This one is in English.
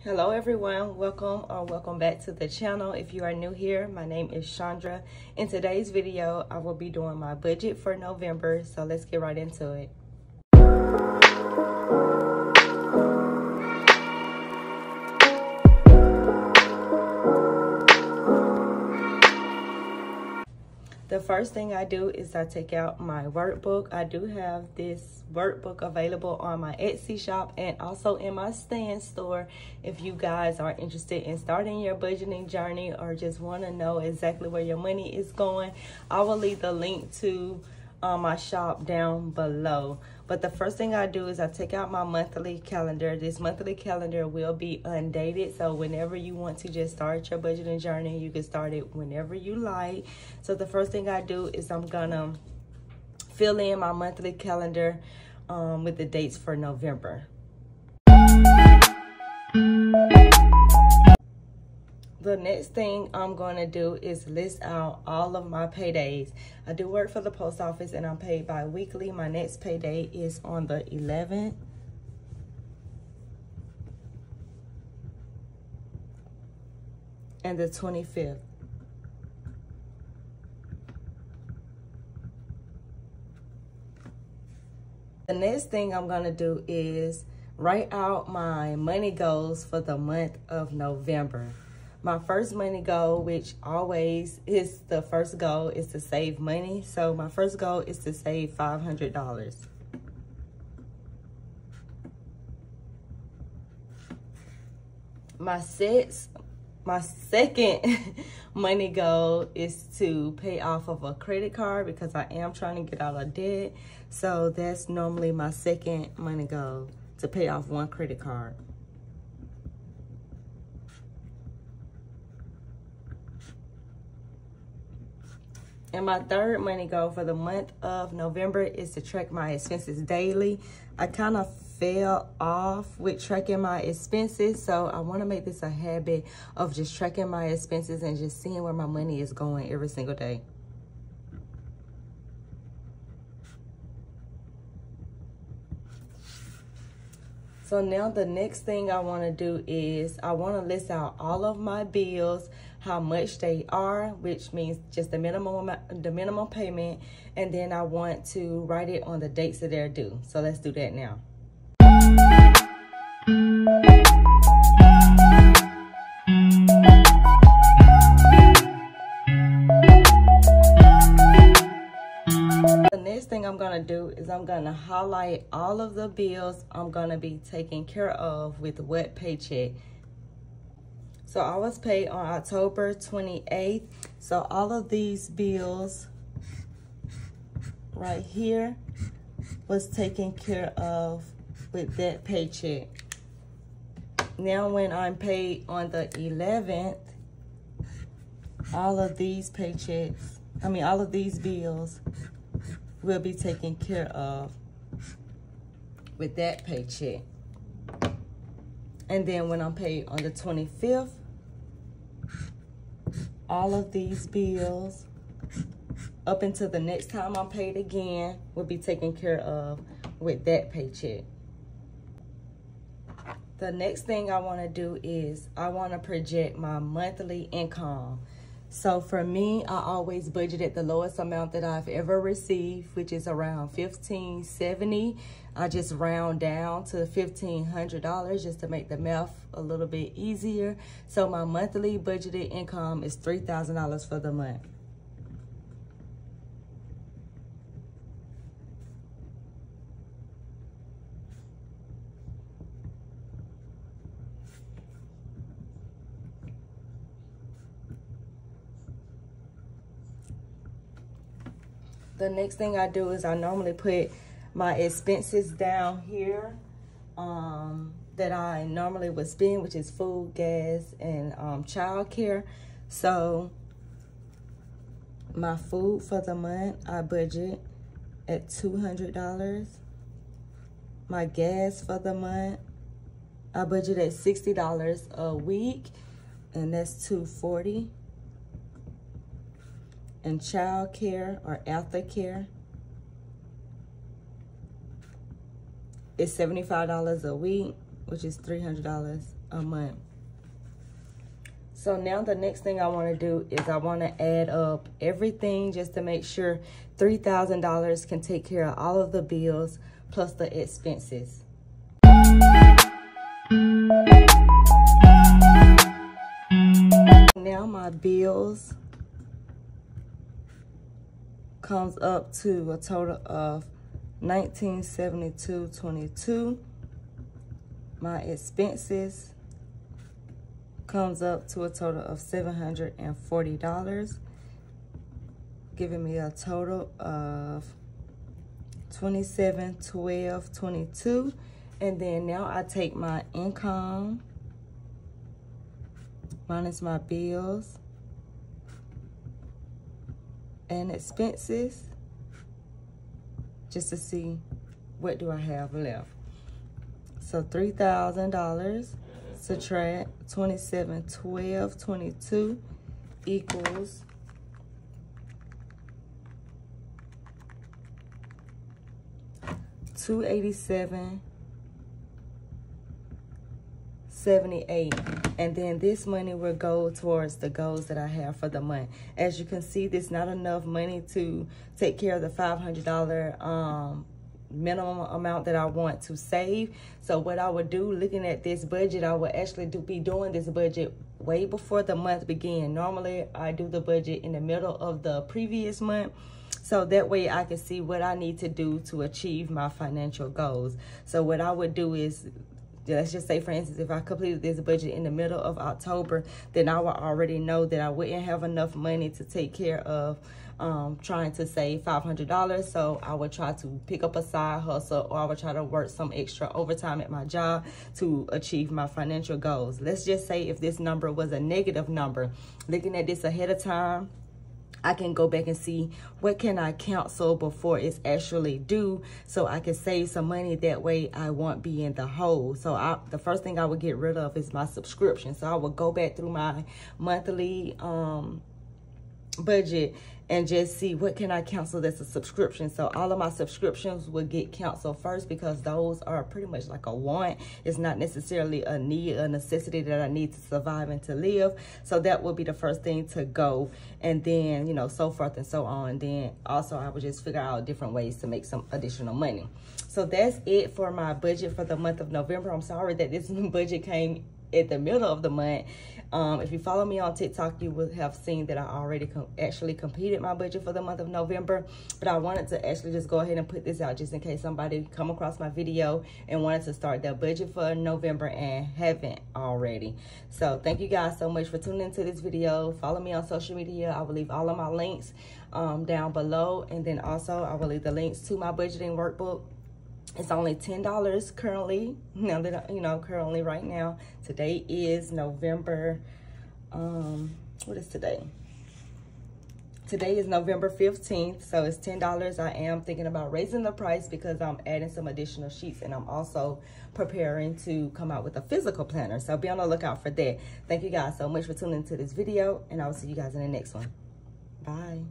Hello everyone, welcome back to the channel. If you are new here, my name is Chandra. In today's video, I will be doing my budget for November, so let's get right into it. The first thing I do is I take out my workbook. I do have this workbook available on my Etsy shop and also in my stand store. If you guys are interested in starting your budgeting journey or just want to know exactly where your money is going, I will leave the link to my shop down below. But the first thing I do is I take out my monthly calendar. This monthly calendar will be undated, so whenever you want to just start your budgeting journey, you can start it whenever you like. So the first thing I do is I'm gonna fill in my monthly calendar with the dates for November. The next thing I'm going to do is list out all of my paydays. I do work for the post office and I'm paid bi-weekly. My next payday is on the 11th. And the 25th. The next thing I'm going to do is write out my money goals for the month of November. My first money goal, which always is the first goal, is to save money. So my first goal is to save $500. My second money goal is to pay off of a credit card because I am trying to get out of debt. So that's normally my second money goal, to pay off one credit card. And my third money goal for the month of November is to track my expenses daily. I kind of fell off with tracking my expenses, so I want to make this a habit of just tracking my expenses and just seeing where my money is going every single day. So now the next thing I want to do is I want to list out all of my bills, how much they are, which means just the minimum payment, and then I want to write it on the dates that they're due. So let's do that now. The next thing I'm gonna do is I'm gonna highlight all of the bills I'm gonna be taking care of with what paycheck. So I was paid on October 28th. So all of these bills right here was taken care of with that paycheck. Now when I'm paid on the 11th, all of these bills will be taken care of with that paycheck. And then when I'm paid on the 25th, all of these bills up until the next time I'm paid again will be taken care of with that paycheck. The next thing I want to do is I want to project my monthly income. So for me, I always budgeted the lowest amount that I've ever received, which is around $1,570. I just round down to $1,500 just to make the math a little bit easier. So my monthly budgeted income is $3,000 for the month. The next thing I do is I normally put my expenses down here that I normally would spend, which is food, gas, and childcare. So my food for the month, I budget at $200. My gas for the month, I budget at $60 a week, and that's $240. And child care or aftercare is $75 a week, which is $300. a month. So now the next thing I want to do is I want to add up everything just to make sure $3,000 can take care of all of the bills plus the expenses. Now my bills comes up to a total of $1972.22. My expenses comes up to a total of $740, giving me a total of $2712.22. And then now I take my income minus my bills and expenses just to see what do I have left. So $3,000 subtract $2712.22 equals $287.78, and then this money will go towards the goals that I have for the month. As you can see, there's not enough money to take care of the $500 minimum amount that I want to save. So what I would do, looking at this budget, I would actually be doing this budget way before the month began. Normally I do the budget in the middle of the previous month, so that way I can see what I need to do to achieve my financial goals. So what I would do is, let's just say, for instance, if I completed this budget in the middle of October, then I would already know that I wouldn't have enough money to take care of trying to save $500. So I would try to pick up a side hustle, or I would try to work some extra overtime at my job to achieve my financial goals. Let's just say if this number was a negative number, looking at this ahead of time, I can go back and see what can I cancel before it's actually due, so I can save some money. That way I won't be in the hole. So the first thing I would get rid of is my subscription. So I would go back through my monthly budget and just see what can I cancel that's a subscription. So all of my subscriptions will get canceled first, because those are pretty much like a want. It's not necessarily a need, a necessity that I need to survive and to live. So that will be the first thing to go, and then, you know, so forth and so on. And then also I would just figure out different ways to make some additional money. So that's it for my budget for the month of November. I'm sorry that this budget came at the middle of the month. If you follow me on TikTok, you will have seen that I already actually completed my budget for the month of November. But I wanted to actually just go ahead and put this out just in case somebody come across my video and wanted to start their budget for November and haven't already. So thank you guys so much for tuning into this video. Follow me on social media. I will leave all of my links down below. And then also I will leave the links to my budgeting workbook. It's only $10 currently. Now that, you know, currently right now, today is November, what is today? Today is November 15th, so it's $10. I am thinking about raising the price because I'm adding some additional sheets, and I'm also preparing to come out with a physical planner. So be on the lookout for that. Thank you guys so much for tuning into this video, and I will see you guys in the next one. Bye.